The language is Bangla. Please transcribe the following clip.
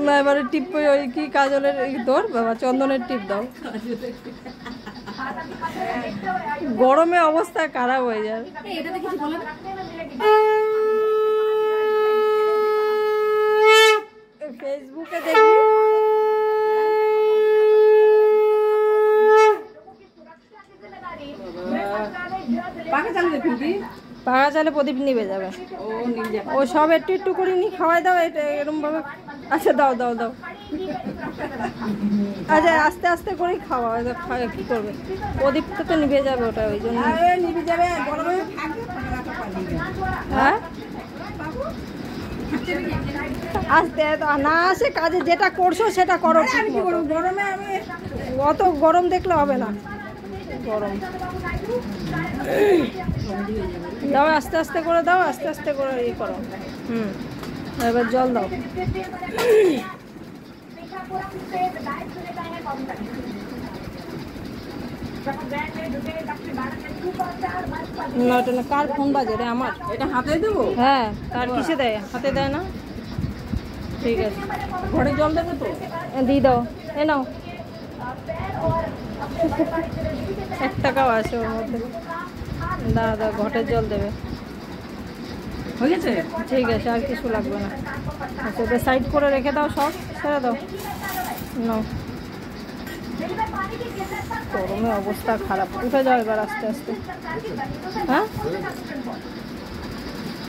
না এবারে টিপ ওই কি কাজলের তোর বাবা চন্দনের টিপ দাও। গরমে অবস্থা খারাপ হয়ে যায়। ফেসবুকে দেখি পাকা চালে প্রদীপ নিবে যাবে। ও সব একটু একটু করে নি খাওয়াই দাও এটা এরকম ভাবে। আচ্ছা দাও দাও দাও। আচ্ছা আস্তে আস্তে করেই খাওয়া কি করবে প্রদীপটা তো নিভে যাবে ওটা ওই জন্য নিভে যাবে। হ্যাঁ আস্তে না আসে কাজে যেটা করছো সেটা করো। গরমে অত গরম দেখলে হবে না। গরম দাও আস্তে আস্তে করে দাও আস্তে আস্তে করে ইয়ে করো। এবার জল দাও। কার ফোন বাজে রে আমার? এটা হাতে দেবো? হ্যাঁ তার কিসে দেয়? হাতে দেয় না। ঠিক আছে ঘরে জল দেবে তো দিয়ে দাও। এ নাও 1 টাকাও আছে ওর মধ্যে। দাদা ঘটের জল দেবে। হয়ে গেছে? ঠিক আছে আর কিছু লাগবে না। আচ্ছা ওটা সাইড করে রেখে দাও সব ছেড়ে দাও। নাও গরমে অবস্থা খারাপ। উঠে যাও এবার আস্তে আস্তে। হ্যাঁ